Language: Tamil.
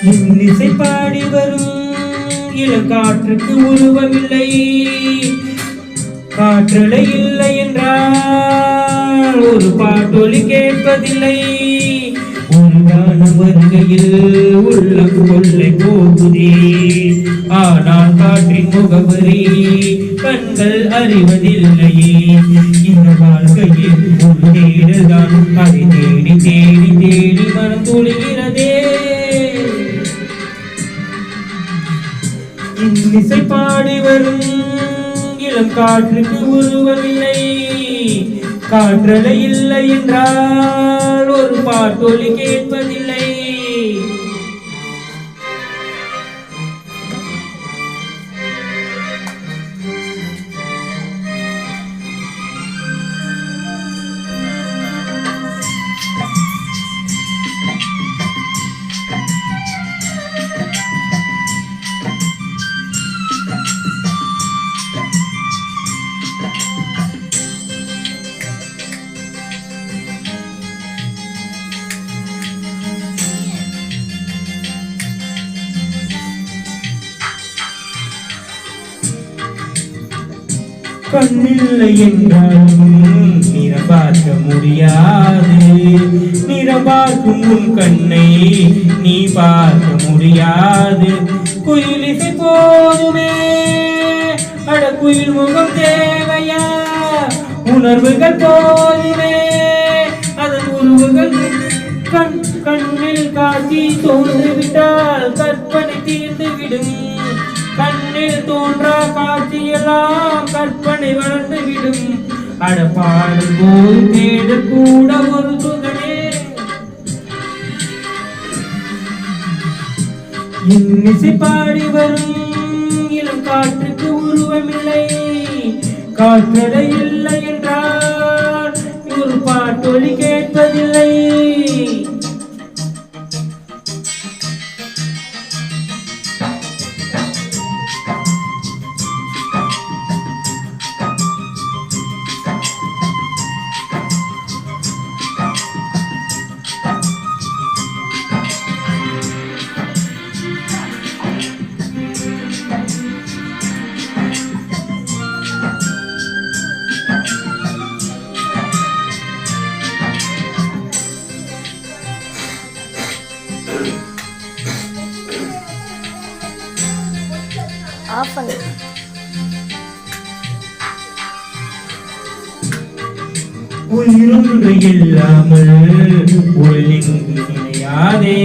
இன்னிசை பாடி வரும் இளங்காற்றுக்கு உருவமில்லை, காற்றலை இல்லை என்றால் ஒரு பாட்டொலி கேட்பதில்லை. உண்டான வருகையில் உள்ளம் கொள்ளை போகுதே, ஆனால் காற்றின் முகவரி கண்கள் அறிவதில்லையே. இந்த வாழ்க்கையில் ஒரு தேடல்தான், அதை தேடி தேடி தேடி மனம் துளிகிறதே. இன்னிசை பாடி வரும் இளம் காற்றுக்கு உருவமில்லை, காற்றலை இல்லை என்றால் ஒரு பாட்டொலி கேட்பதில்லை. கண்ணில்லை என்றாலும் நிறம் பார்க்க முடியாது, நிறம் பார்க்கும் உன் கண்ணை நீ பார்க்க முடியாது. குயிலிசை போதுமே, அட குயில் முகம் தேவையா? உணர்வுகள் போதுமே, அதன் உருவுகள் கண்ணில் காட்சி தோன்றிவிட்டால் கற்பனை தீர்ந்துவிடும். கண்ணில் தோன்றா காட்சியெல்லாம் கற்பனை வளர்ந்துவிடும். அடப்பாடும் போது தேட கூட ஒரு சுகமே. இன்னிசை பாடி வரும் இளம் காற்றுக்கு உருவமில்லை, காற்றலை இல்லை என்றால் ஒரு பாட்டொலி கேட்பதில்லை. உயிரொன்று இல்லாமல் ஒளியாதே.